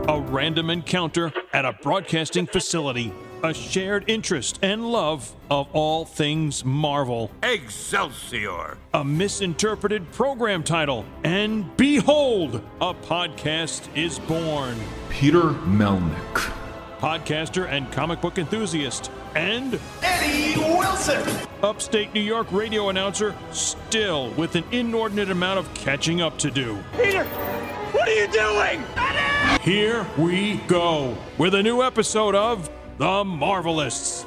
A random encounter at a broadcasting facility. A shared interest and love of all things Marvel. Excelsior! A misinterpreted program title. And behold, a podcast is born. Peter Melnick. Podcaster and comic book enthusiast. And Eddie Wilson! upstate New York radio announcer, still with an inordinate amount of catching up to do. Peter, what are you doing? Eddie! Here we go with a new episode of The Marvelists.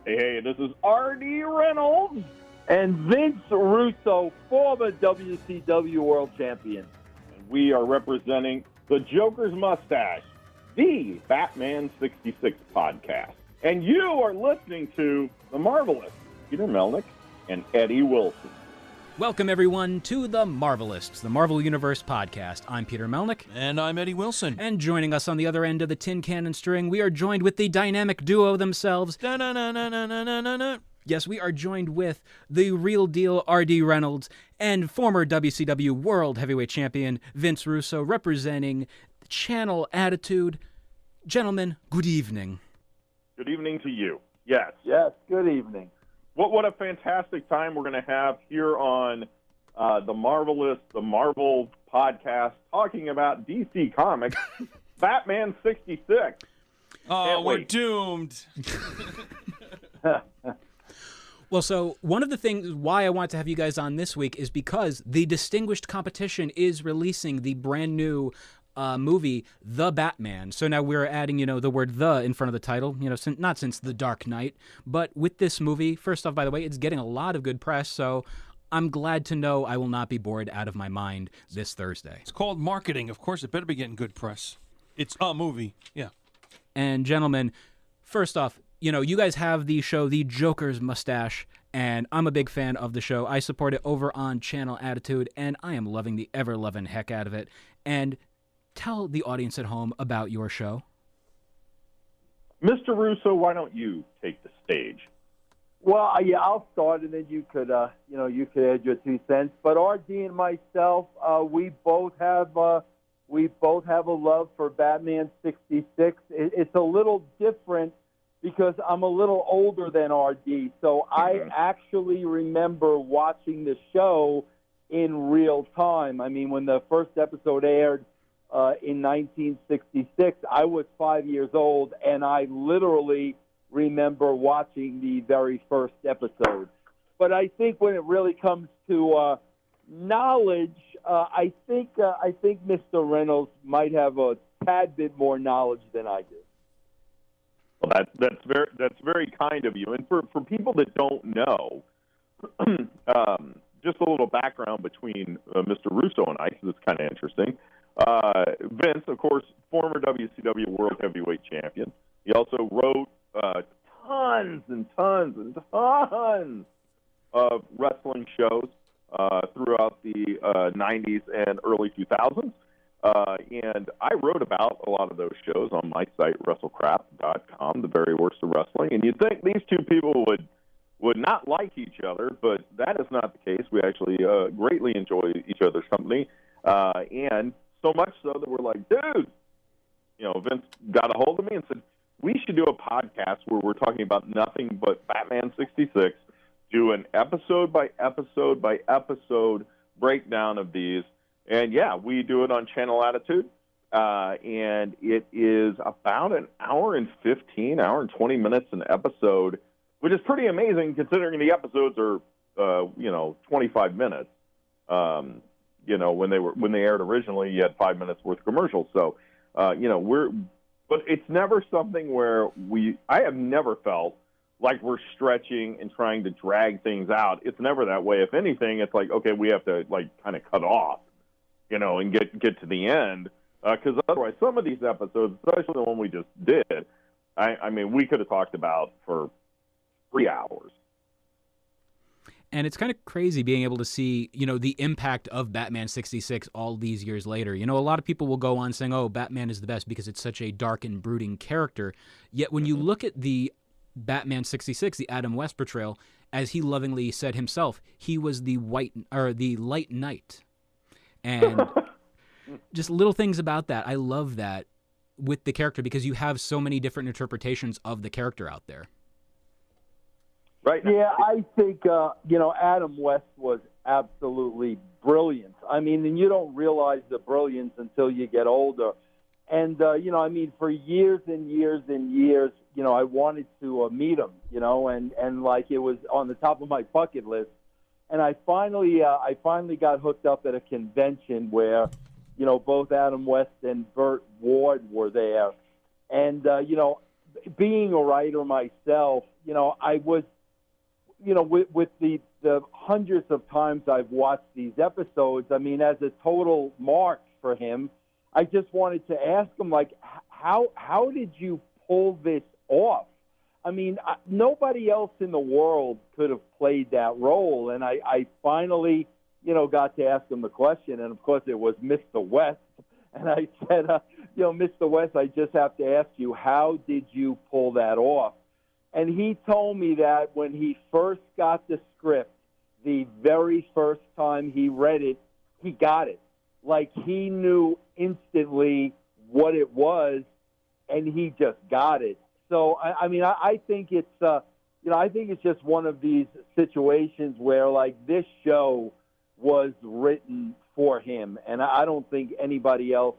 Hey, this is R.D. Reynolds and Vince Russo, former WCW World Champion. And we are representing the Joker's Mustache, the Batman 66 podcast. And you are listening to The Marvelists, Peter Melnick and Eddie Wilson. Welcome, everyone, to The Marvelists, the Marvel Universe podcast. I'm Peter Melnick. And I'm Eddie Wilson. And joining us on the other end of the tin cannon string, we are joined with the dynamic duo themselves. Yes, we are joined with the real deal R.D. Reynolds and former WCW World Heavyweight Champion Vince Russo, representing Channel Attitude. Gentlemen, good evening. Good evening to you. Yes. Yes, good evening. What a fantastic time we're going to have here on The Marvelists, the Marvel podcast, talking about DC Comics, Batman 66. Oh, we're doomed. Well, so one of the things why I want to have you guys on this week is because the Distinguished Competition is releasing the brand new movie, The Batman. So now we're adding, the word "the" in front of the title, not since The Dark Knight, but with this movie, first off, by the way, it's getting a lot of good press, so I'm glad to know I will not be bored out of my mind this Thursday. It's called marketing. Of course, it better be getting good press. It's a movie. Yeah. And gentlemen, first off, you guys have the show, The Joker's Mustache, and I'm a big fan of the show. I support it over on Channel Attitude, and I am loving the ever-loving heck out of it. And tell the audience at home about your show. Mr. Russo, why don't you take the stage? Well, yeah, I'll start, and then you could add your 2 cents. But R.D. and myself, we both have a love for Batman 66. It's a little different because I'm a little older than R.D., so I actually remember watching the show in real time. I mean, when the first episode aired in 1966, I was 5 years old, and I literally remember watching the very first episode. But I think when it really comes to knowledge, I think Mr. Reynolds might have a tad bit more knowledge than I do. Well, that's very kind of you. And for people that don't know, just a little background between Mr. Russo and I, because it's kind of interesting. Vince, of course, former WCW World Heavyweight Champion. He also wrote tons and tons and tons of wrestling shows throughout the 90s and early 2000s. And I wrote about a lot of those shows on my site, WrestleCrap.com, the very worst of wrestling. And you'd think these two people would not like each other, but that is not the case. We actually greatly enjoy each other's company. And so much so that we're like, dude, Vince got a hold of me and said, we should do a podcast where we're talking about nothing but Batman 66, do an episode by episode by episode breakdown of these. And yeah, we do it on Channel Attitude. And it is about an hour and 20 minutes an episode, which is pretty amazing considering the episodes are, 25 minutes. When they aired originally, you had 5 minutes worth of commercials. So, but it's never something where I have never felt like we're stretching and trying to drag things out. It's never that way. If anything, it's like, okay, we have to kind of cut off, and get to the end. Because otherwise, some of these episodes, especially the one we just did, I mean, we could have talked about for 3 hours. And it's kind of crazy being able to see, the impact of Batman 66 all these years later. A lot of people will go on saying, oh, Batman is the best because it's such a dark and brooding character. Yet when you look at the Batman 66, the Adam West portrayal, as he lovingly said himself, he was the light knight. And just little things about that. I love that with the character because you have so many different interpretations of the character out there. Right. Yeah, I think, Adam West was absolutely brilliant. I mean, and you don't realize the brilliance until you get older. And, for years and years and years, I wanted to meet him, and like it was on the top of my bucket list. And I finally got hooked up at a convention where, both Adam West and Burt Ward were there. And, being a writer myself, I was, with the hundreds of times I've watched these episodes, I mean, as a total mark for him, I just wanted to ask him, like, how did you pull this off? I mean, nobody else in the world could have played that role. And I finally, got to ask him the question. And, of course, it was Mr. West. And I said, Mr. West, I just have to ask you, how did you pull that off? And he told me that when he first got the script, the very first time he read it, he got it. Like, he knew instantly what it was, and he just got it. So, I think it's, I think it's just one of these situations where, like, this show was written for him, and I don't think anybody else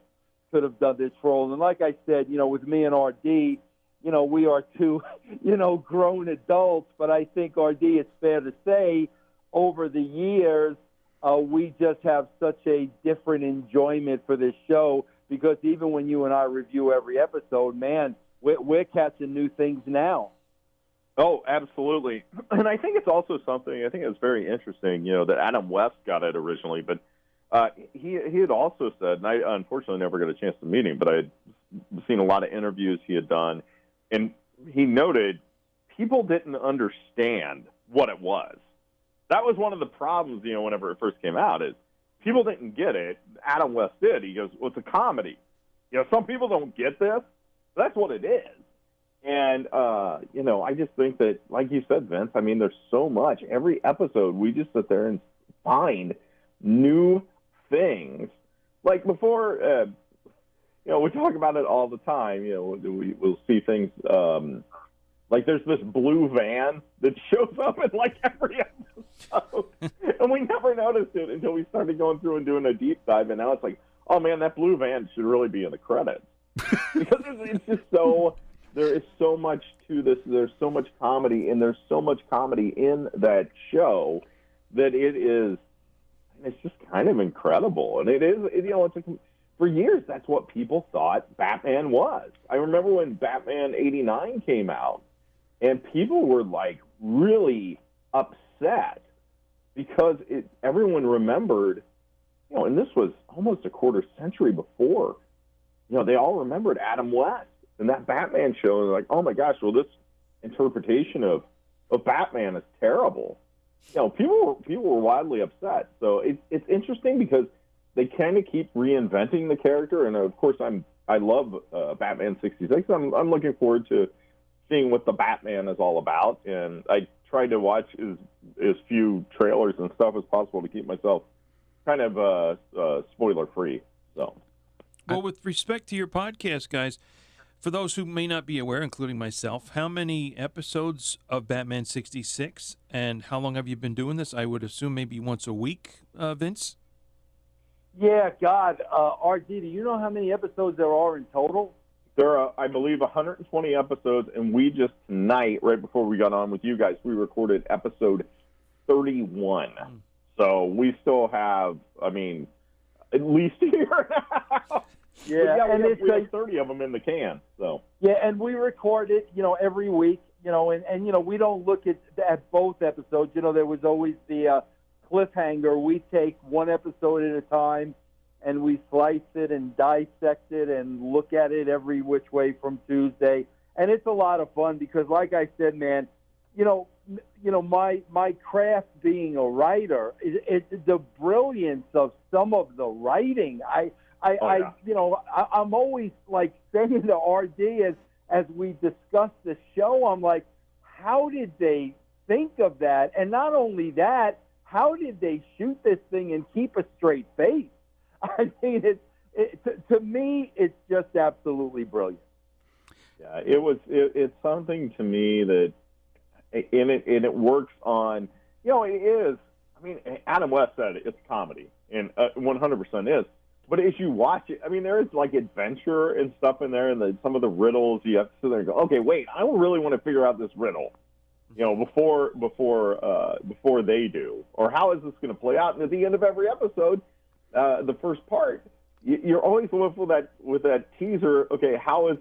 could have done this role. And like I said, with me and RD, we are two, grown adults, but I think, RD, it's fair to say, over the years, we just have such a different enjoyment for this show because even when you and I review every episode, man, we're catching new things now. Oh, absolutely. And I think it's also something, I think it's very interesting, that Adam West got it originally, but he had also said, and I unfortunately never got a chance to meet him, but I had seen a lot of interviews he had done, and he noted people didn't understand what it was. That was one of the problems, whenever it first came out, is people didn't get it. Adam West did. He goes, well, it's a comedy. Some people don't get this. That's what it is. And, I just think that, like you said, Vince, I mean, there's so much. Every episode, we just sit there and find new things. Like before, we talk about it all the time. We'll see things like there's this blue van that shows up in like every episode. And we never noticed it until we started going through and doing a deep dive. And now it's like, oh, man, that blue van should really be in the credits. Because it's just so, there is so much to this. There's so much comedy, and there's so much comedy in that show that it's just kind of incredible. And it is, for years, that's what people thought Batman was. I remember when Batman 89 came out, and people were, like, really upset because everyone remembered, and this was almost a quarter century before, they all remembered Adam West and that Batman show, and like, oh my gosh, well, this interpretation of Batman is terrible. People were wildly upset. So it's interesting because they kind of keep reinventing the character, and of course I love Batman 66. I'm looking forward to seeing what the Batman is all about, and I tried to watch as few trailers and stuff as possible to keep myself kind of spoiler free. So. Well, with respect to your podcast, guys, for those who may not be aware, including myself, how many episodes of Batman 66 and how long have you been doing this? I would assume maybe once a week, Vince? Yeah, God. RD, do you know how many episodes there are in total? There are, I believe, 120 episodes, and we just tonight, right before we got on with you guys, we recorded episode 31. So we still have, at least a year and a half. Yeah, and we have 30 of them in the can. So yeah, and we record it, every week, and we don't look at both episodes. There was always the cliffhanger. We take one episode at a time, and we slice it and dissect it and look at it every which way from Tuesday. And it's a lot of fun because, like I said, man, my craft being a writer, the brilliance of some of the writing. I'm always like saying to RD as we discuss the show, I'm like, how did they think of that? And not only that, how did they shoot this thing and keep a straight face? I mean, to me, it's just absolutely brilliant. Yeah, it's something to me that, and it works on, it is. I mean, Adam West said it's comedy, and 100% is. But as you watch it, I mean, there's like adventure and stuff in there, and some of the riddles you have to sit there and go, okay, wait, I don't really want to figure out this riddle, before they do, or how is this going to play out? And at the end of every episode, the first part, you're always left with that teaser. Okay, how is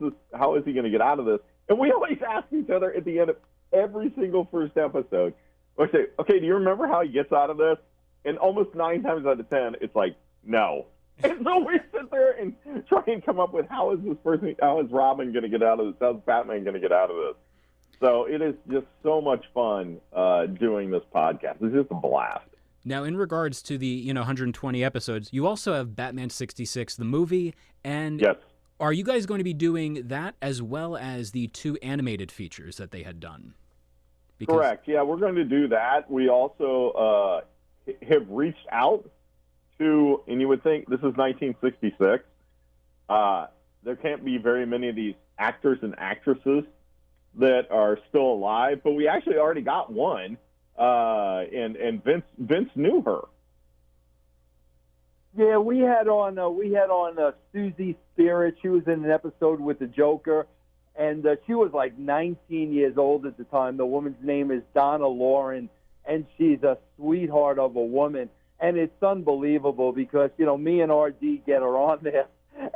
he going to get out of this? And we always ask each other at the end of every single first episode, okay, do you remember how he gets out of this? And almost 9 times out of 10, it's like, no. And so we sit there and try and come up with how is Robin going to get out of this? How's Batman going to get out of this? So it is just so much fun doing this podcast. It's just a blast. Now, in regards to the 120 episodes, you also have Batman 66, the movie, and yes. Are you guys going to be doing that as well as the 2 animated features that they had done? Correct. Yeah, we're going to do that. We also have reached out to, and you would think this is 1966. There can't be very many of these actors and actresses that are still alive, but we actually already got one, and Vince knew her. Yeah, we had on Susie Spirit. She was in an episode with the Joker, and she was like 19 years old at the time. The woman's name is Donna Lauren, and she's a sweetheart of a woman. And it's unbelievable because, me and RD get her on there,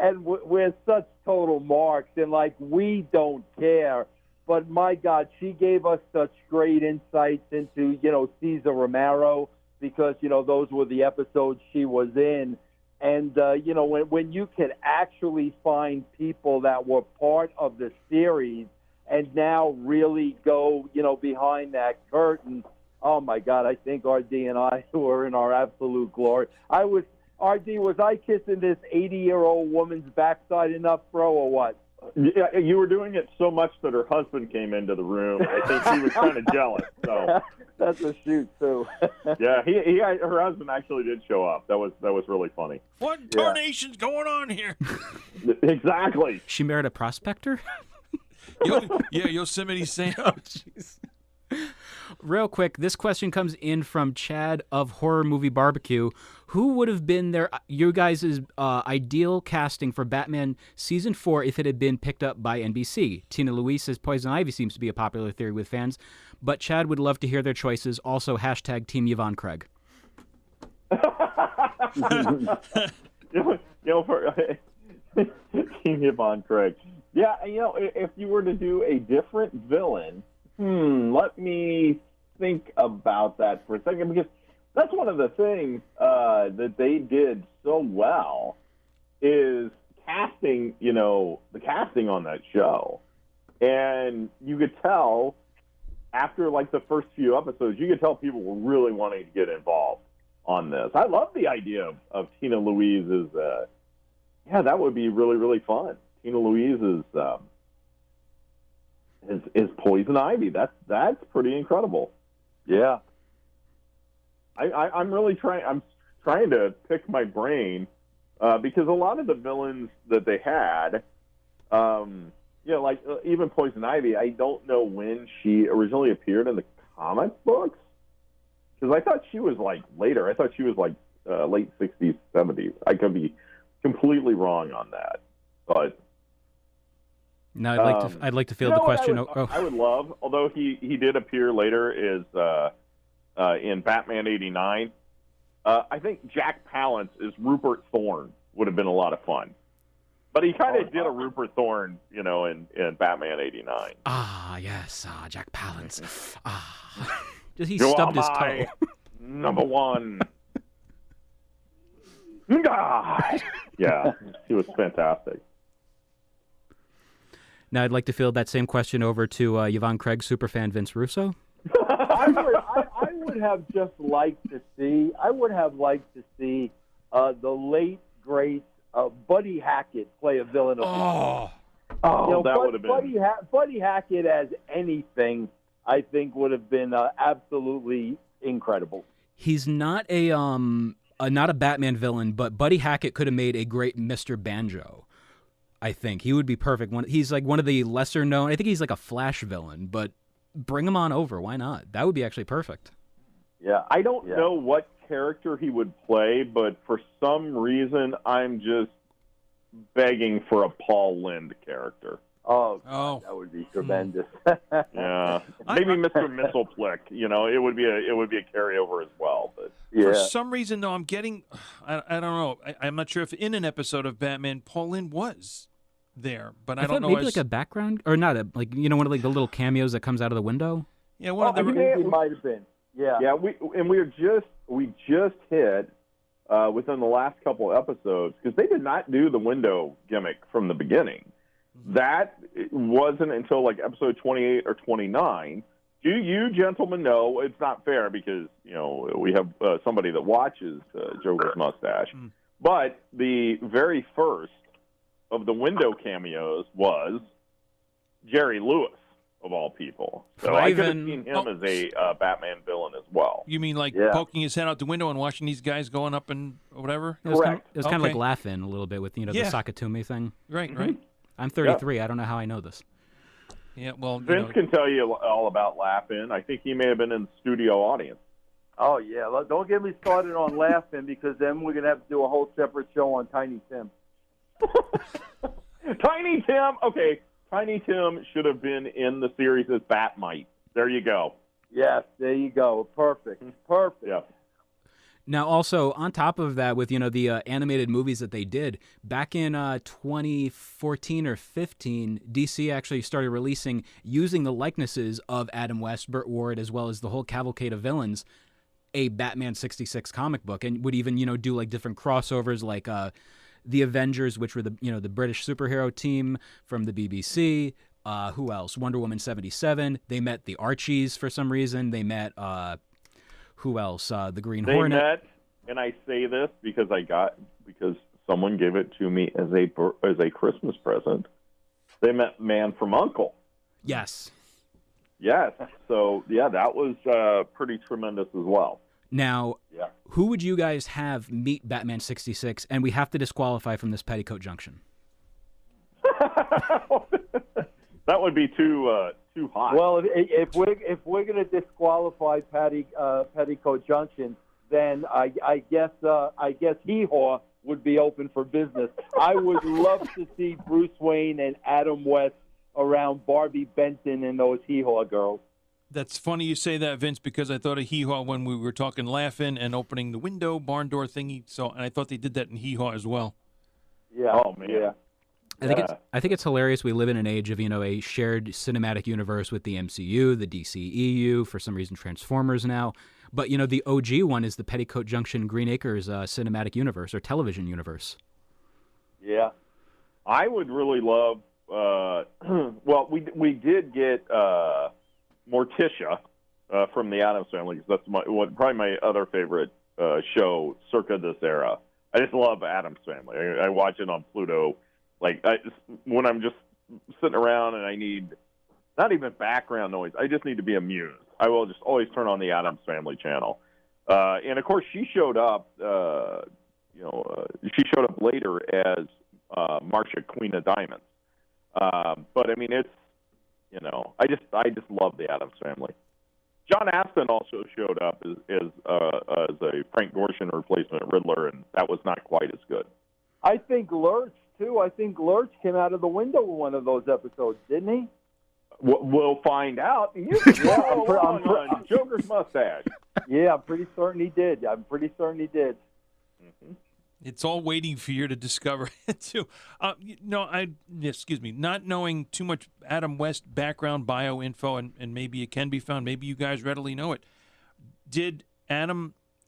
and we're such total marks, and, like, we don't care. But, my God, she gave us such great insights into, Cesar Romero, because, those were the episodes she was in. And, when you can actually find people that were part of the series and now really go, behind that curtain, oh, my God, I think RD and I were in our absolute glory. Was I kissing this 80-year-old woman's backside enough, bro, or what? Yeah, you were doing it so much that her husband came into the room. I think he was kind of jealous. So that's a shoot, too. Yeah, her husband actually did show up. That was really funny. What in tarnation's going on here? Exactly. She married a prospector? Yosemite Sam. Oh, jeez. Real quick, this question comes in from Chad of Horror Movie Barbecue. Who would have been your guys' ideal casting for Batman Season 4 if it had been picked up by NBC? Tina Louise says Poison Ivy seems to be a popular theory with fans, but Chad would love to hear their choices. Also, hashtag Team Yvonne Craig. Team Yvonne Craig. Yeah, if you were to do a different villain, let me think about that for a second, because that's one of the things that they did so well is casting, the casting on that show. And you could tell after like the first few episodes, you could tell people were really wanting to get involved on this. I love the idea of Tina Louise as, that would be really, really fun. Tina Louise is Poison Ivy. That's pretty incredible. Yeah. I'm really trying. I'm trying to pick my brain because a lot of the villains that they had, even Poison Ivy. I don't know when she originally appeared in the comic books, because I thought she was like later. I thought she was like late 60s, 70s. I could be completely wrong on that, but. No, I'd like to field the question. I would love, although he did appear later, is in Batman '89. I think Jack Palance as Rupert Thorne would have been a lot of fun, but he kind of did a Rupert Thorne, in Batman '89. Ah, yes, Jack Palance. Just he stubbed his toe. Number one. Yeah, he was fantastic. Now, I'd like to field that same question over to Yvonne Craig superfan Vince Russo. I would have just liked to see. I would have liked to see the late great Buddy Hackett play a villain. That would have been. Buddy Hackett as anything, I think, would have been absolutely incredible. He's not a not a Batman villain, but Buddy Hackett could have made a great Mr. Banjo. I think he would be perfect. He's like one of the lesser known. I think he's like a Flash villain, but bring him on over. Why not? That would be actually perfect. Yeah, I don't know what character he would play, but for some reason, I'm just begging for a Paul Lynde character. Oh, God, that would be tremendous. Yeah, maybe Mr. Mistleplick. You know, it would be a carryover as well. But for some reason, though, I'm getting. I don't know. I'm not sure if in an episode of Batman, Paul Lynde was there, but I don't know. Maybe like a background or not, one of like the little cameos that comes out of the window. Yeah, one of the. It might have been. Yeah. We just hit within the last couple of episodes because they did not do the window gimmick from the beginning. That wasn't until like episode 28 or 29. Do you gentlemen know? It's not fair because we have somebody that watches Joker's Mustache, but the very first of the window cameos was Jerry Lewis, of all people. So I could have seen him as a Batman villain as well. You mean like poking his head out the window and watching these guys going up and whatever? It was kind of like laughing a little bit with the Sakatumi thing. Right. I'm 33. I don't know how I know this. Yeah, well, Vince can tell you all about Laugh-In. I think he may have been in the studio audience. Oh, yeah. Don't get me started on Laugh-In because then we're going to have to do a whole separate show on Tiny Tim. Tiny Tim? Okay. Tiny Tim should have been in the series as Batmite. There you go. Yes, there you go. Perfect. Yeah. Now, also, on top of that, with, the animated movies that they did, back in 2014 or 15, DC actually started releasing, using the likenesses of Adam West, Burt Ward, as well as the whole cavalcade of villains, a Batman 66 comic book, and would even, do, like, different crossovers, like the Avengers, which were the British superhero team from the BBC. Who else? Wonder Woman 77. They met the Archies for some reason. They met... who else? The Green Hornet. They met, and I say this because someone gave it to me as a Christmas present. They met Man from U.N.C.L.E. Yes. Yes. So that was pretty tremendous as well. Now, who would you guys have meet Batman 66? And we have to disqualify from this Petticoat Junction. That would be too hot. Well, if we're going to disqualify Petticoat Junction, then I guess Hee-Haw would be open for business. I would love to see Bruce Wayne and Adam West around Barbie Benton and those Hee-Haw girls. That's funny you say that, Vince, because I thought of Hee-Haw when we were talking Laugh-In and opening the window, barn door thingy. And I thought they did that in Hee-Haw as well. Yeah. Oh, man. Yeah. I think it's hilarious. We live in an age of a shared cinematic universe with the MCU, the DCEU, for some reason Transformers now. But the OG one is the Petticoat Junction Green Acres cinematic universe or television universe. Yeah, I would really love. Well, we did get Morticia from the Addams Family because that's probably my other favorite show circa this era. I just love Addams Family. I watch it on Pluto. Like when I'm just sitting around and I need not even background noise, I just need to be amused. I will just always turn on the Addams Family channel. And of course, she showed up. She showed up later as Marcia, Queen of Diamonds. But I mean, it's I just love the Addams Family. John Astin also showed up as a Frank Gorshin replacement Riddler, and that was not quite as good. I think Lurch, too. I think Lurch came out of the window in one of those episodes, didn't he? We'll find out. You can follow along on Joker's Mustache. Yeah, I'm pretty certain he did. Mm-hmm. It's all waiting for you to discover it, too. Not knowing too much Adam West background bio info, and maybe it can be found. Maybe you guys readily know it.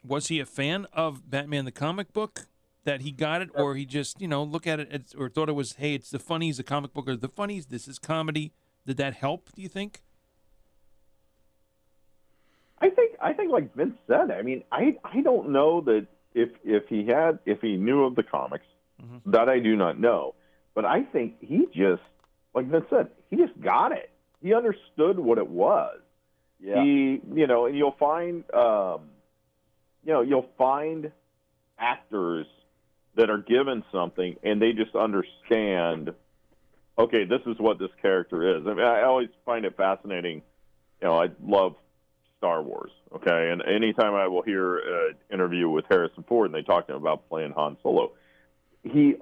Was he a fan of Batman the comic book that he got it, or he just, look at it or thought it was, hey, it's the funnies, the comic book, or the funnies, this is comedy. Did that help, do you think? I think like Vince said, I mean, I don't know that if he knew of the comics, that I do not know. But I think he just, like Vince said, he just got it. He understood what it was. Yeah. And you'll find actors that are given something and they just understand, okay, this is what this character is. I mean, I always find it fascinating. You know, I love Star Wars, okay? And anytime I will hear an interview with Harrison Ford and they talk to him about playing Han Solo, he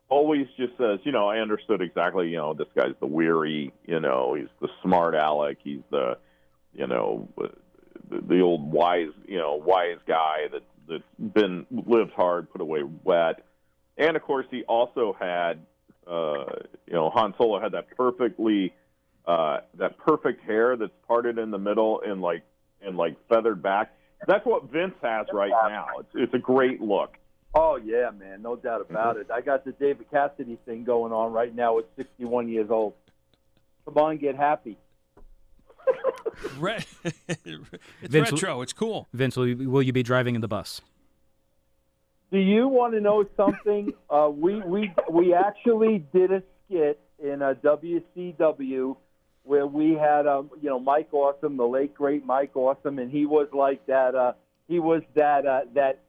always just says, you know, I understood exactly, you know, this guy's the weary, you know, he's the smart aleck, he's the, you know, the old wise guy that's been lived hard, put away wet. And of course, he also had, you know, Han Solo had that perfect hair that's parted in the middle and like feathered back. That's what Vince has right now. It's a great look. Oh, yeah, man, no doubt about it. I got the David Cassidy thing going on right now at 61 years old. Come on, get happy. It's Vince, retro. It's cool. Vince, will you be driving in the bus? Do you want to know something? We actually did a skit in a WCW where we had you know, Mike Awesome, the late great Mike Awesome, and he was like that. He was that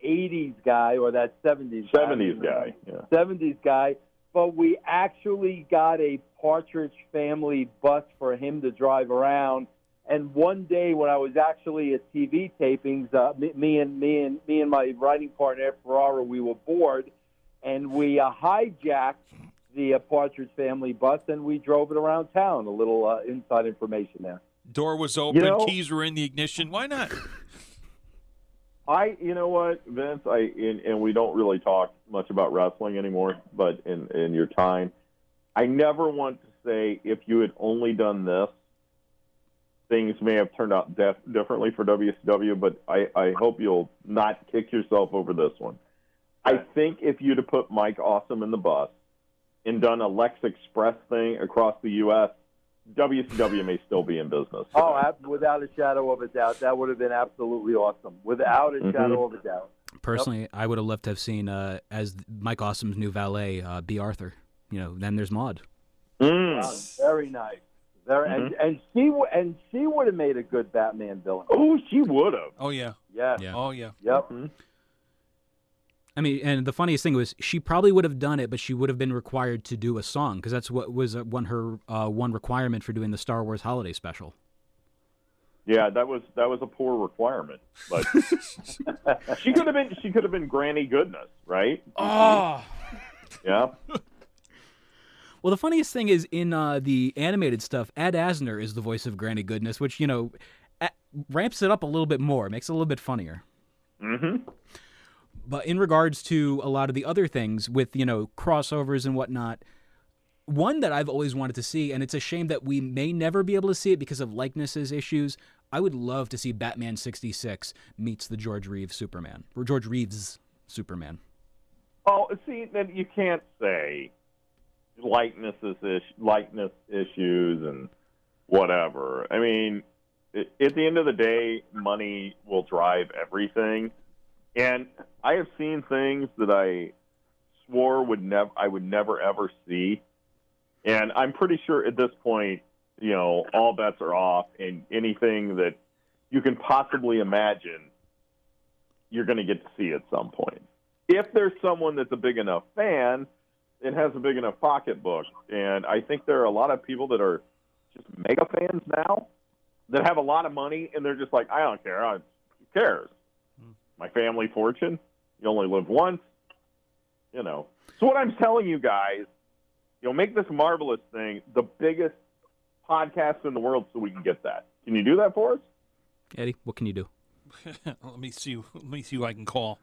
80s guy or that 70s guy. Yeah. 70s guy. But we actually got a Partridge Family bus for him to drive around. And one day when I was actually at TV tapings, me and my writing partner Ferrara, we were bored, and we hijacked the Partridge Family bus and we drove it around town. A little inside information there. Door was open, You know, keys were in the ignition. Why not? You know what, Vince, and we don't really talk much about wrestling anymore, but in your time, I never want to say if you had only done this, things may have turned out differently for WCW, but I hope you'll not kick yourself over this one. I think if you'd have put Mike Awesome in the bus and done a Lex Express thing across the U.S., WCW may still be in business. Oh, without a shadow of a doubt. That would have been absolutely awesome. Without a shadow of a doubt. Personally, I would have loved to have seen, as Mike Awesome's new valet, B. Arthur. You know, then there's Maude. Very nice. And she would have made a good Batman villain. Oh, she would have. Oh, yeah. Yeah. Oh, yeah. Yep. Mm-hmm. I mean, and the funniest thing was she probably would have done it, but she would have been required to do a song because that's what was one requirement for doing the Star Wars holiday special. Yeah, that was a poor requirement, but she could have been Granny Goodness, right? Oh. Yeah. Well, the funniest thing is in the animated stuff, Ad Asner is the voice of Granny Goodness, which, you know, ramps it up a little bit more, makes it a little bit funnier. Mm-hmm. But in regards to a lot of the other things with, you know, crossovers and whatnot, one that I've always wanted to see, and it's a shame that we may never be able to see it because of likenesses issues, I would love to see Batman 66 meets the George Reeves Superman. Oh, see, then you can't say likeness issues and whatever. I mean, at the end of the day, money will drive everything. And I have seen things that I swore I would never ever see, and I'm pretty sure at this point, you know, all bets are off, and anything that you can possibly imagine, you're going to get to see at some point. If there's someone that's a big enough fan and has a big enough pocketbook, and I think there are a lot of people that are just mega fans now that have a lot of money, and they're just like, I don't care. Who cares? My family fortune. You only live once. You know. So what I'm telling you guys, you know, make this Marvelous thing the biggest podcast in the world so we can get that. Can you do that for us? Eddie, what can you do? Let me see who I can call.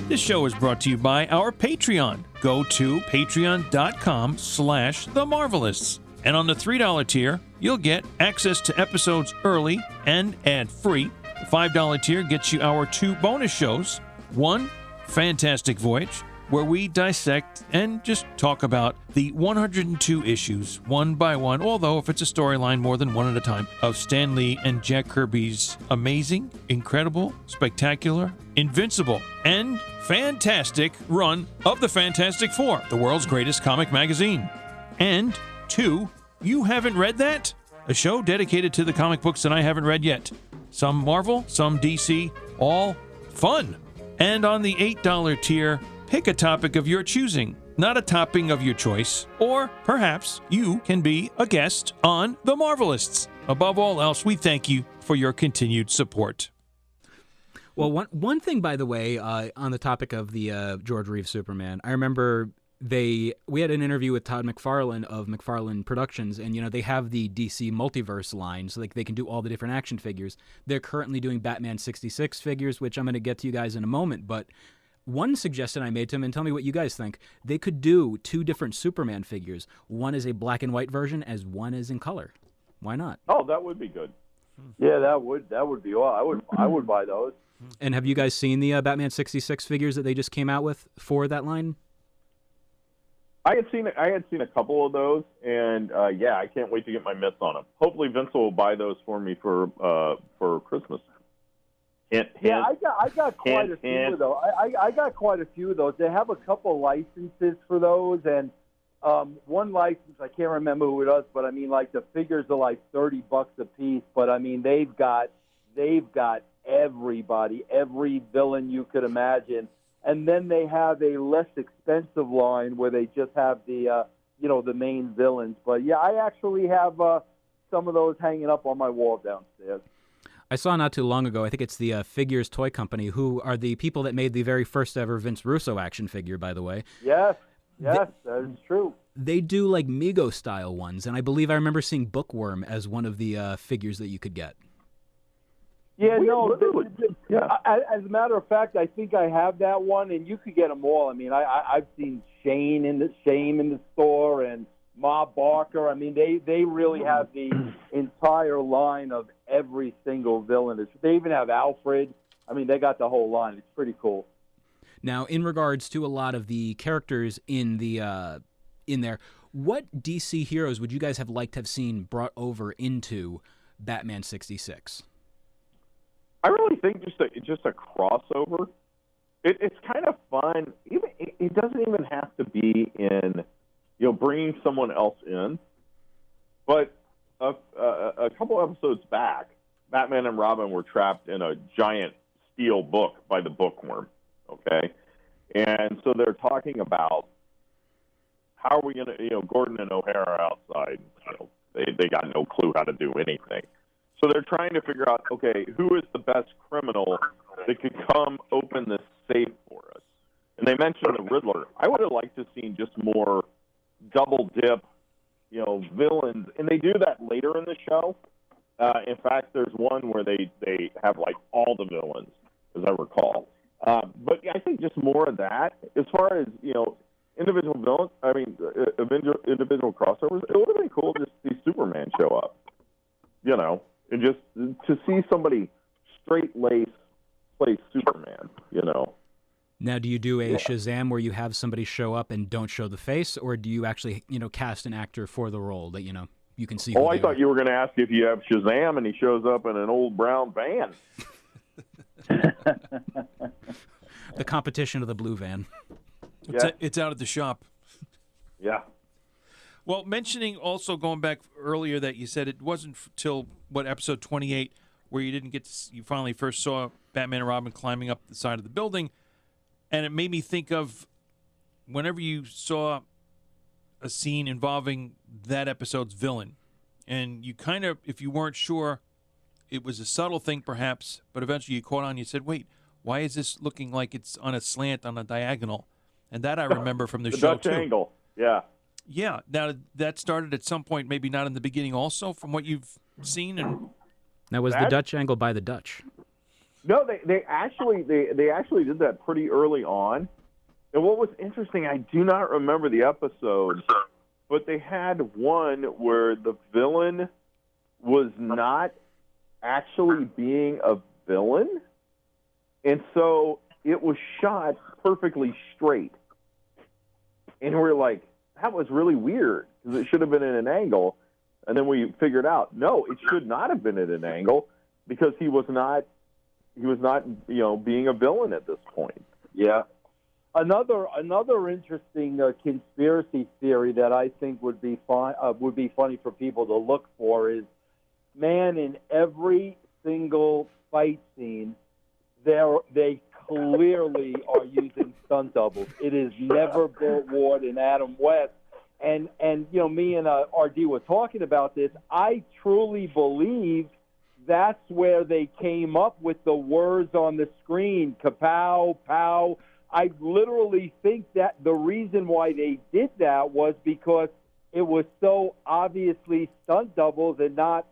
This show is brought to you by our Patreon. Go to patreon.com/The Marvelists. And on the $3 tier, you'll get access to episodes early and ad-free. The $5 tier gets you our 2 bonus shows. One, Fantastic Voyage, where we dissect and just talk about the 102 issues, one by one, although if it's a storyline, more than one at a time, of Stan Lee and Jack Kirby's amazing, incredible, spectacular, invincible, and fantastic run of the Fantastic Four, the world's greatest comic magazine. And 2, You Haven't Read That? A show dedicated to the comic books that I haven't read yet. Some Marvel, some DC, all Fun. And on the $8 tier, pick a topic of your choosing, not a topping of your choice. Or perhaps you can be a guest on The Marvelists. Above all else, we thank you for your continued support. Well, one thing, by the way, on the topic of the George Reeves Superman, I remember we had an interview with Todd McFarlane of McFarlane Productions, and they have the DC Multiverse line, so they can do all the different action figures. They're currently doing Batman 66 figures, which I'm going to get to you guys in a moment, but one suggestion I made to him, and tell me what you guys think, they could do 2 different Superman figures. One is a black and white version, as one is in color. Why not? Oh, that would be good. Yeah, that would be all. I would buy those. And have you guys seen the Batman 66 figures that they just came out with for that line? I had seen a couple of those, and I can't wait to get my mitts on them. Hopefully, Vince will buy those for me for Christmas. I got quite a few of those. I got quite a few of those. They have a couple licenses for those, and one license I can't remember who it was, but I mean, like the figures are like $30 a piece. But I mean, they've got everybody, every villain you could imagine. And then they have a less expensive line where they just have the the main villains. But yeah, I actually have some of those hanging up on my wall downstairs. I saw not too long ago, I think it's the Figures Toy Company, who are the people that made the very first ever Vince Russo action figure, by the way. Yes, that is true. They do like Mego-style ones, and I believe I remember seeing Bookworm as one of the figures that you could get. Yeah, as a matter of fact, I think I have that one, and you could get them all. I mean, I've seen Shame in the store, and Ma Barker. I mean, they really have the entire line of every single villain. They even have Alfred. I mean, they got the whole line. It's pretty cool. Now, in regards to a lot of the characters in there, what DC heroes would you guys have liked to have seen brought over into Batman 66? I really think just a crossover. It's kind of fun. It doesn't even have to be in, bringing someone else in. But a couple episodes back, Batman and Robin were trapped in a giant steel book by the Bookworm. Okay, and so they're talking about how are we going to, Gordon and O'Hara are outside. They got no clue how to do anything. So they're trying to figure out, okay, who is the best criminal that could come open this safe for us? And they mentioned the Riddler. I would have liked to have seen just more double dip, villains. And they do that later in the show. In fact, there's one where they have like all the villains, as I recall. But I think just more of that. As far as, individual villains, individual crossovers, it would have been cool just to see Superman show up, and just to see somebody straight-laced play Superman, Now, do you do a Shazam where you have somebody show up and don't show the face, or do you actually, cast an actor for the role that, you can see who I thought you were going to ask if you have Shazam and he shows up in an old brown van. The competition of the blue van. It's out at the shop. Yeah. Well, mentioning also going back earlier that you said it wasn't till episode 28 where you didn't get to, you finally first saw Batman and Robin climbing up the side of the building, and it made me think of whenever you saw a scene involving that episode's villain, and you kind of, if you weren't sure, it was a subtle thing perhaps, but eventually you caught on. You said, "Wait, why is this looking like it's on a slant, on a diagonal?" And that I remember from the show Dutch too. angle, yeah. Yeah. Now that started at some point, maybe not in the beginning, also from what you've seen. And now, was the Dutch angle by the Dutch? No, they actually did that pretty early on. And what was interesting, I do not remember the episode, but they had one where the villain was not actually being a villain, and so it was shot perfectly straight. And we're like, that was really weird because it should have been at an angle. And then we figured out, no, it should not have been at an angle because he was not, being a villain at this point. Yeah. Another interesting conspiracy theory that I think would be funny for people to look for is, man, in every single fight scene, they clearly are using stunt doubles. It is never Burt Ward and Adam West. And me and RD were talking about this. I truly believe that's where they came up with the words on the screen, kapow, pow. I literally think that the reason why they did that was because it was so obviously stunt doubles and not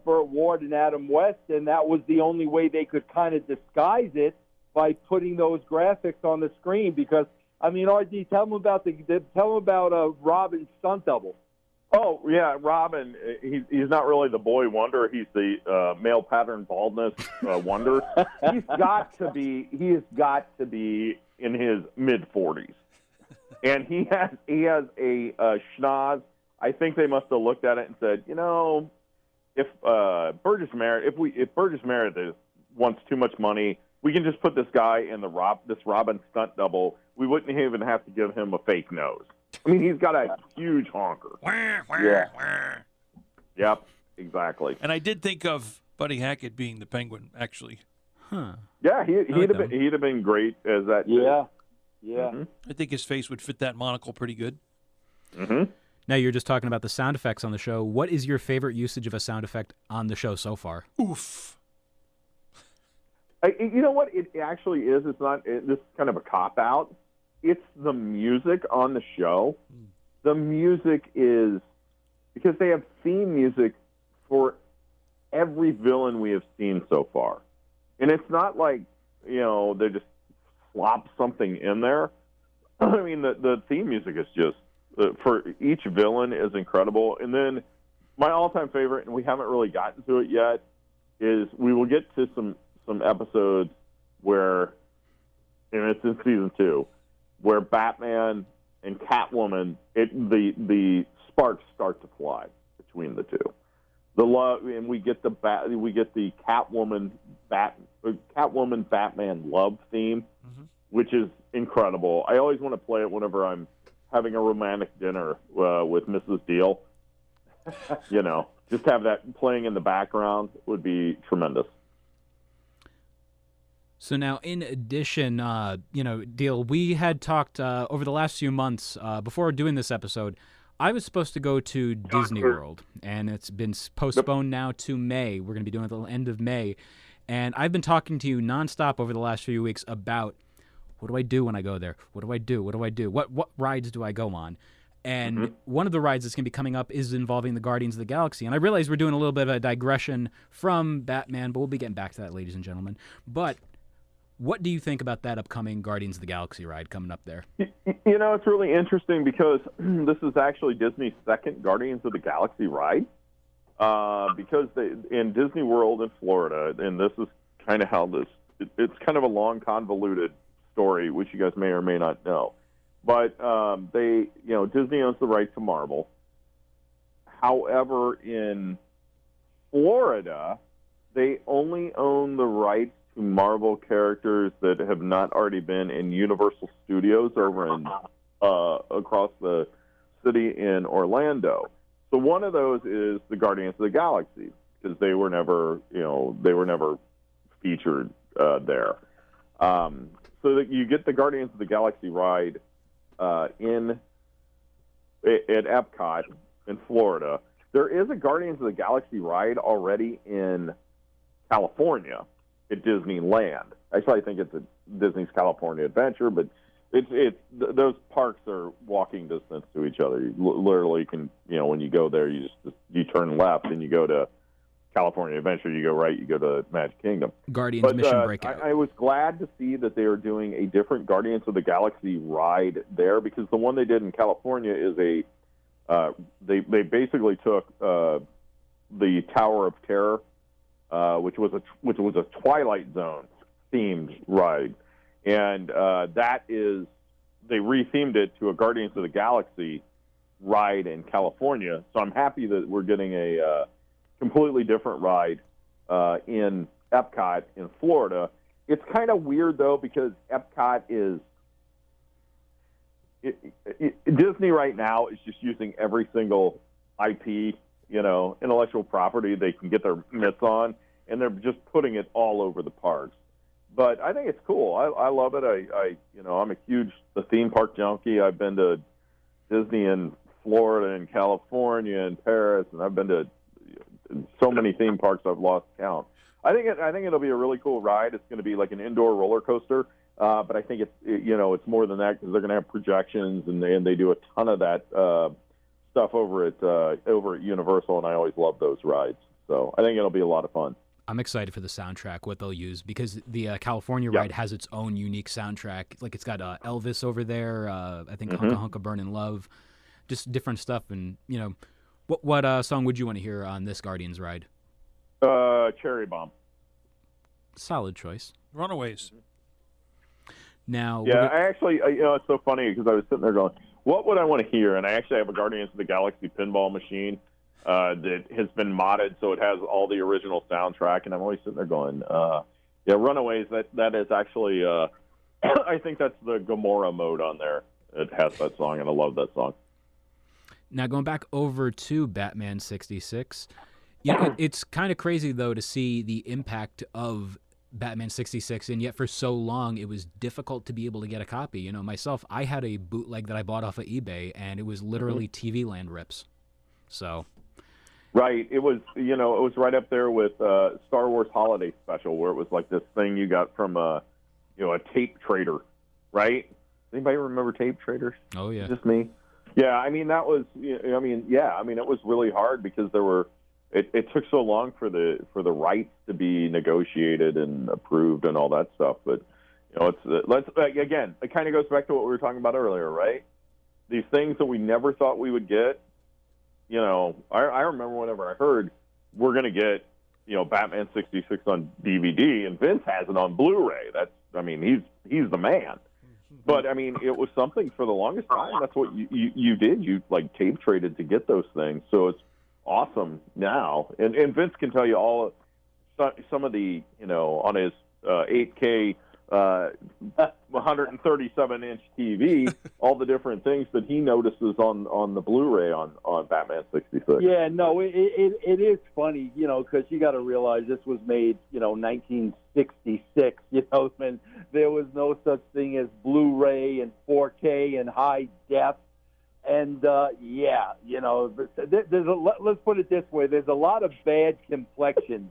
Burt Ward and Adam West, and that was the only way they could kind of disguise it by putting those graphics on the screen. Because RD, tell them about Robin's stunt double. Oh yeah, Robin. He's not really the boy wonder. He's the male pattern baldness wonder. He has got to be in his mid-40s, and he has a schnoz. I think they must have looked at it and said, if Burgess Meredith wants too much money, we can just put this guy in this Robin stunt double. We wouldn't even have to give him a fake nose. He's got a huge honker. Yeah. Yep, exactly. And I did think of Buddy Hackett being the Penguin, actually. Huh. Yeah, he'd have been great as that. Yeah. Mm-hmm. I think his face would fit that monocle pretty good. Mm-hmm. Now you're just talking about the sound effects on the show. What is your favorite usage of a sound effect on the show so far? Oof. You know what? It actually is. It's not. This is kind of a cop-out. It's the music on the show. The music is, because they have theme music for every villain we have seen so far. And it's not like, they just slop something in there. The theme music is just, for each villain is incredible. And then my all-time favorite, and we haven't really gotten to it yet, is we will get to some episodes where, and it's in season 2, where Batman and Catwoman, the sparks start to fly between the two. The love, and we get the Catwoman Batman love theme, which is incredible. I always want to play it whenever I'm having a romantic dinner with Mrs. Deal. Just have that playing in the background would be tremendous. So now, in addition, Deal, we had talked over the last few months, before doing this episode, I was supposed to go to Disney World, and it's been postponed now to May. We're going to be doing it at the end of May. And I've been talking to you nonstop over the last few weeks about, what do I do when I go there? What do I do? What do I do? What rides do I go on? And one of the rides that's going to be coming up is involving the Guardians of the Galaxy. And I realize we're doing a little bit of a digression from Batman, but we'll be getting back to that, ladies and gentlemen. But what do you think about that upcoming Guardians of the Galaxy ride coming up there? It's really interesting because this is actually Disney's second Guardians of the Galaxy ride. Because in Disney World in Florida, and this is kind of how it's kind of a long, convoluted story, which you guys may or may not know. But Disney owns the right to Marvel. However, in Florida, they only own the rights to Marvel characters that have not already been in Universal Studios over in across the city in Orlando. So one of those is the Guardians of the Galaxy, because they were never featured there. So that you get the Guardians of the Galaxy ride at Epcot in Florida. There is a Guardians of the Galaxy ride already in California at Disneyland. Actually, I think it's a Disney's California Adventure, but it's those parks are walking distance to each other. You literally can, when you go there, you turn left and you go to California Adventure. You go right, you go to Magic Kingdom. Guardians Mission Breakout. I was glad to see that they are doing a different Guardians of the Galaxy ride there, because the one they did in California is they basically took the Tower of Terror, which was a Twilight Zone themed ride, and they rethemed it to a Guardians of the Galaxy ride in California. So I'm happy that we're getting a completely different ride in Epcot in Florida. It's kind of weird though, because Epcot is Disney right now is just using every single IP, intellectual property they can get their mitts on, and they're just putting it all over the parks. But I think it's cool. I love it. I'm a huge theme park junkie. I've been to Disney in Florida and California and Paris, and I've been to so many theme parks I've lost count. I think it'll be a really cool ride. It's going to be like an indoor roller coaster, but I think it's more than that because they're going to have projections and they do a ton of that stuff over at Universal, and I always love those rides. So I think it'll be a lot of fun. I'm excited for the soundtrack, what they'll use, because the California ride has its own unique soundtrack. Like it's got Elvis over there, I think Hunka Hunka Burnin' Love, just different stuff. And, what song would you want to hear on this Guardians ride? Cherry Bomb. Solid choice. Runaways. Now, I actually, it's so funny because I was sitting there going, what would I want to hear? And I actually have a Guardians of the Galaxy pinball machine that has been modded, so it has all the original soundtrack, and I'm always sitting there going, Runaways, that is actually, I think that's the Gamora mode on there. It has that song, and I love that song. Now, going back over to Batman 66, it's kind of crazy, though, to see the impact of Batman 66, and yet for so long it was difficult to be able to get a copy. Myself, I had a bootleg that I bought off of eBay, and it was literally TV Land rips. So... Right. It was, it was right up there with Star Wars Holiday Special, where it was like this thing you got from a tape trader, right? Anybody remember tape traders? Oh, yeah. Just me? Yeah, I mean, that was, it was really hard because it took so long for the rights to be negotiated and approved and all that stuff. But, again, it kind of goes back to what we were talking about earlier, right? These things that we never thought we would get. I remember whenever I heard we're going to get, Batman 66 on DVD, and Vince has it on Blu-ray. He's the man. But, it was something for the longest time. That's what you did. You, tape traded to get those things. So it's awesome now. And Vince can tell you some of the, on his 8K 137-inch TV, all the different things that he notices on the Blu-ray on Batman 66. Yeah, no, it is funny, because you got to realize this was made, 1966, when there was no such thing as Blu-ray and 4K and high def. And, there's let's put it this way, there's a lot of bad complexion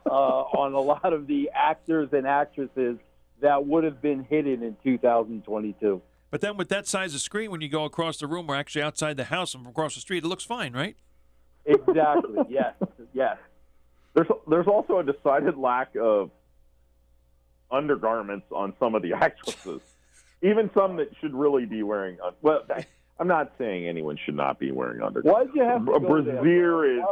on a lot of the actors and actresses that would have been hidden in 2022. But then with that size of screen, when you go across the room or actually outside the house and from across the street, it looks fine, right? Exactly, yes. There's also a decided lack of undergarments on some of the actresses, even some that should really be wearing I'm not saying anyone should not be wearing undergarments. Why'd you have to go Brazier there? is.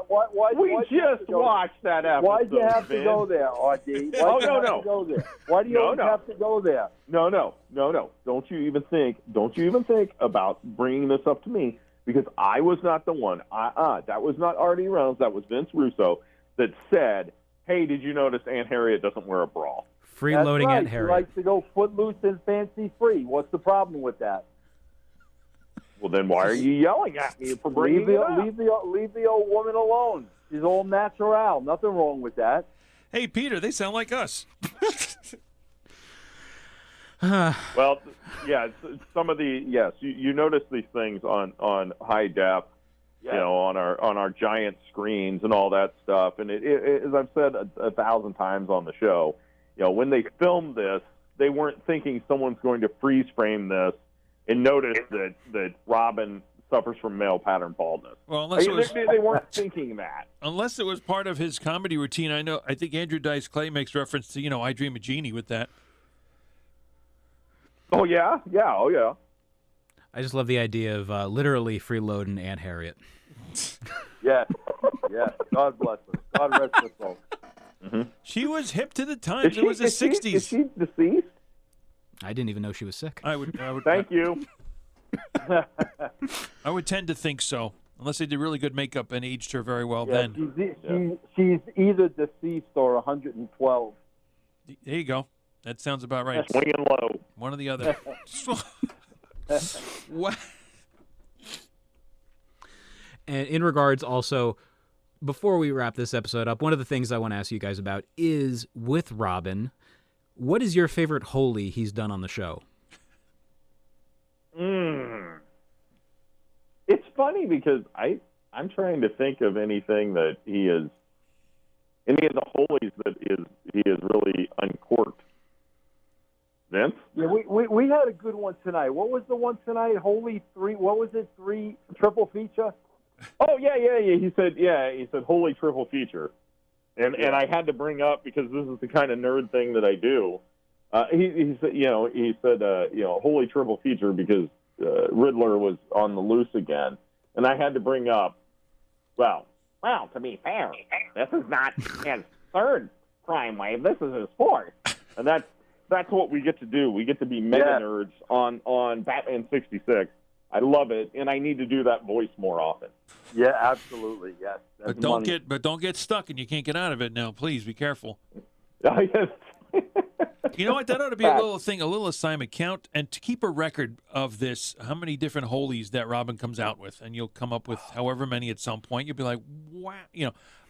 We just watched that episode. Why'd you have to go there, RD? Why do you have to go there? Why do you always have to go there? No. Don't you even think about bringing this up to me, because I was not the one. That was not R.D. Reynolds. That was Vince Russo that said, "Hey, did you notice Aunt Harriet doesn't wear a bra?" Freeloading Aunt Aunt Harriet. She likes to go footloose and fancy free. What's the problem with that? Well, then why are you yelling at me for bringing it up? Leave the old woman alone. She's all natural. Nothing wrong with that. Hey, Peter, they sound like us. Well, yeah, some of the you notice these things on high def, on our giant screens and all that stuff. And it as I've said 1,000 times on the show, when they filmed this, they weren't thinking someone's going to freeze frame this and notice that Robin suffers from male pattern baldness. Well, unless they weren't thinking that. Unless it was part of his comedy routine. I think Andrew Dice Clay makes reference to, I Dream of Jeannie with that. Oh, yeah? Oh, yeah. I just love the idea of literally freeloading Aunt Harriet. Yes. God bless her. God rest her soul. Mm-hmm. She was hip to the times. It was the 60s. Is she deceased? I didn't even know she was sick. I would Thank you. I would tend to think so, unless they did really good makeup and aged her very well. Yeah, then she's either deceased or 112. There you go. That sounds about right. Swinging low. One or the other. What? And in regards also, before we wrap this episode up, one of the things I want to ask you guys about is with Robin, What is your favorite Holy he's done on the show? It's funny because I'm trying to think of anything that he is, any of the Holies that he is really uncorked. Vince? Yeah, we had a good one tonight. What was the one tonight? Holy three. What was it? Three triple feature. Oh yeah. He said holy triple feature, and I had to bring up because this is the kind of nerd thing that I do. He said holy triple feature because Riddler was on the loose again, and I had to bring up. Well, to be fair, this is not his third crime wave. This is his fourth, and that's what we get to do. We get to be mega nerds on Batman 66. I love it, and I need to do that voice more often. Yeah, absolutely. Yes. But don't get stuck, and you can't get out of it now. Please be careful. Yes. You know what? That ought to be a little assignment. Count and to keep a record of this. How many different Holies that Robin comes out with, and you'll come up with however many at some point. You'll be like, wow,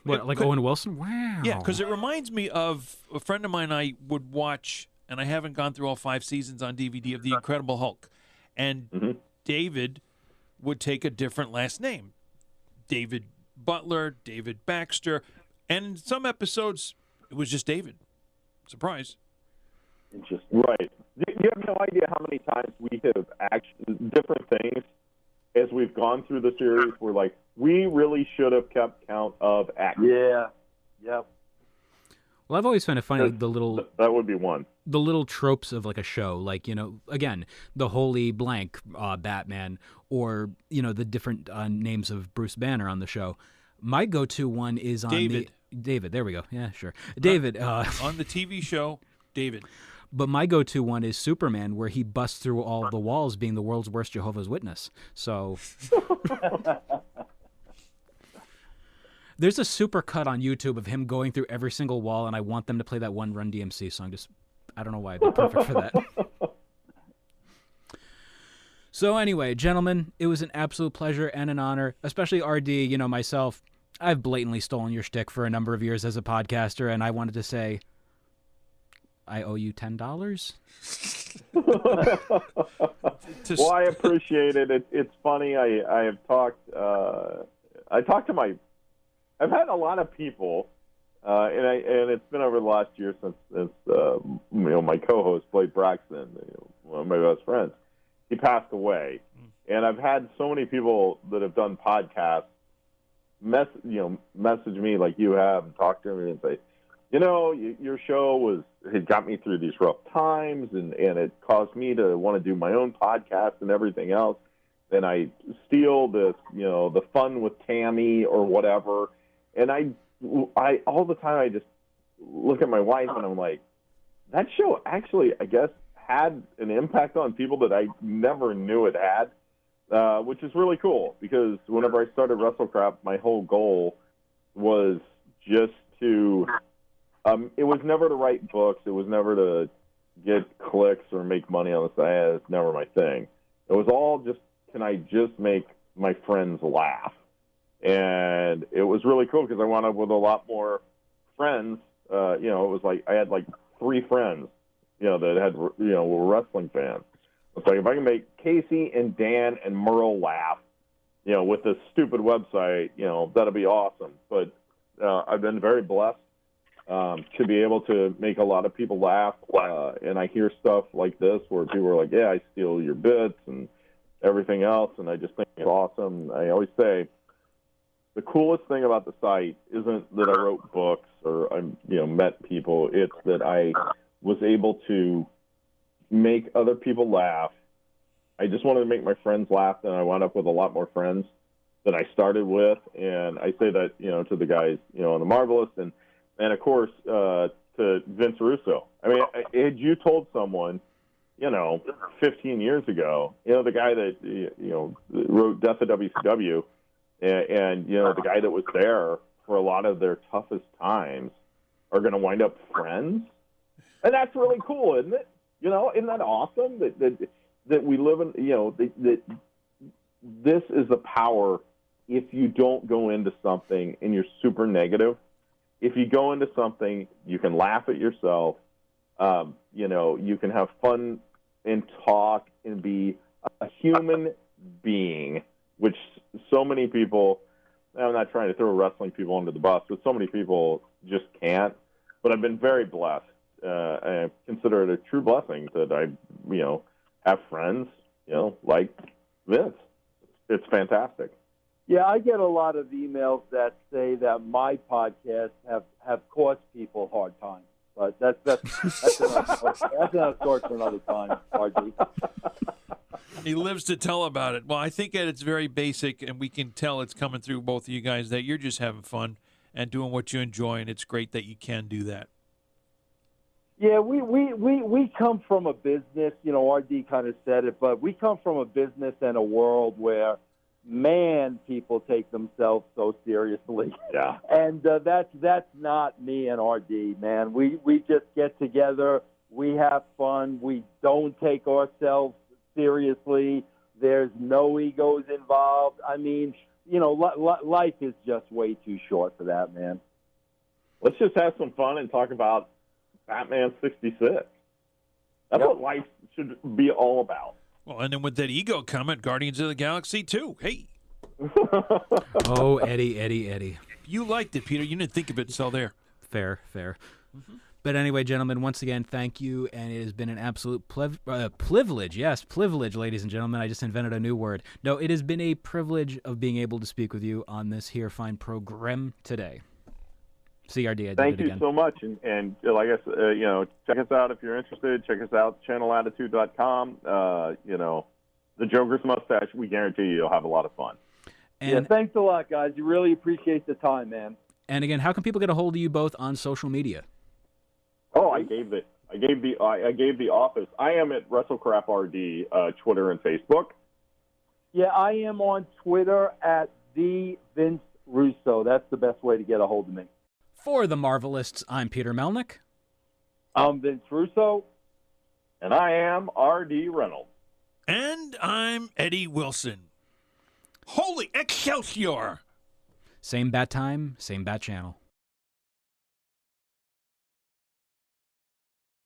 What, like Owen Wilson? Wow. Yeah, because it reminds me of a friend of mine I would watch, and I haven't gone through all 5 seasons on DVD of The Incredible Hulk, and David would take a different last name. David Butler, David Baxter, and in some episodes, it was just David. Surprise. Right. You have no idea how many times we have actually different things as we've gone through the series. We're like, we really should have kept count of X. Yeah. Yep. Well, I've always found it funny that would be one. The little tropes of like a show, like again, the Holy Blank Batman, or the different names of Bruce Banner on the show. My go-to one is on David. David. There we go. Yeah, sure. David on the TV show, David. But my go-to one is Superman, where he busts through all the walls, being the world's worst Jehovah's Witness. So there's a super cut on YouTube of him going through every single wall, and I want them to play that one Run DMC song. I don't know why. It'd be perfect for that. So anyway, gentlemen, it was an absolute pleasure and an honor, especially RD, myself. I've blatantly stolen your shtick for a number of years as a podcaster, and I wanted to say I owe you $10. Well, I appreciate it. It's funny. I've had a lot of people, and it's been over the last year since my co-host Blake Braxton, one of my best friends, he passed away, and I've had so many people that have done podcasts message me like you have and talk to me and say, your show had got me through these rough times, and it caused me to want to do my own podcast and everything else. And I steal this, the fun with Tammy or whatever. And I all the time I just look at my wife and I'm like, that show actually, I guess, had an impact on people that I never knew it had, which is really cool because whenever I started WrestleCrap, my whole goal was just to. It was never to write books. It was never to get clicks or make money on the side. It's never my thing. It was all just, can I just make my friends laugh? And it was really cool because I wound up with a lot more friends. It was like I had like 3 friends, that had, were wrestling fans. It's like if I can make Casey and Dan and Merle laugh, with this stupid website, that'll be awesome. But I've been very blessed. To be able to make a lot of people laugh, and I hear stuff like this where people are like, yeah, I steal your bits and everything else, and I just think it's awesome. I always say the coolest thing about the site isn't that I wrote books or I met people. It's that I was able to make other people laugh. I just wanted to make my friends laugh, and I wound up with a lot more friends than I started with, and I say that to the guys on the Marvelists and of course, to Vince Russo. I mean, had you told someone, 15 years ago, the guy that, wrote Death of WCW and the guy that was there for a lot of their toughest times are going to wind up friends? And that's really cool, isn't it? Isn't that awesome that we live in, that this is the power if you don't go into something and you're super negative. If you go into something, you can laugh at yourself, You can have fun and talk and be a human being, which so many people, I'm not trying to throw wrestling people under the bus, but so many people just can't. But I've been very blessed. I consider it a true blessing that I, have friends, like Vince. It's fantastic. Yeah, I get a lot of emails that say that my podcasts have caused people hard times. But that's another story for another time, RG. He lives to tell about it. Well, I think at its very basic, and we can tell it's coming through both of you guys, that you're just having fun and doing what you enjoy, and it's great that you can do that. Yeah, we come from a business, RD kind of said it, but we come from a business and a world where, man, people take themselves so seriously. Yeah. And that's not me and RD, man. We just get together, we have fun, we don't take ourselves seriously, there's no egos involved. I mean, life is just way too short for that, man. Let's just have some fun and talk about Batman 66. That's what life should be all about. Well, and then with that ego comment, Guardians of the Galaxy 2. Hey. Oh, Eddie. You liked it, Peter. You didn't think of it, so there. Fair. Mm-hmm. But anyway, gentlemen, once again, thank you, and it has been an absolute privilege. Yes, privilege, ladies and gentlemen. I just invented a new word. No, it has been a privilege of being able to speak with you on this here fine program today. CRD, I did it again. Thank you so much. And like I said, check us out if you're interested. Check us out, channelattitude.com. The Joker's Mustache, we guarantee you'll have a lot of fun. And, thanks a lot, guys. You really appreciate the time, man. And again, how can people get a hold of you both on social media? Oh, I gave the office. I am at WrestleCrap RD, Twitter and Facebook. Yeah, I am on Twitter at the Vince Russo. That's the best way to get a hold of me. For the Marvelists, I'm Peter Melnick. I'm Vince Russo. And I am R.D. Reynolds. And I'm Eddie Wilson. Holy Excelsior! Same bat time, same bat channel.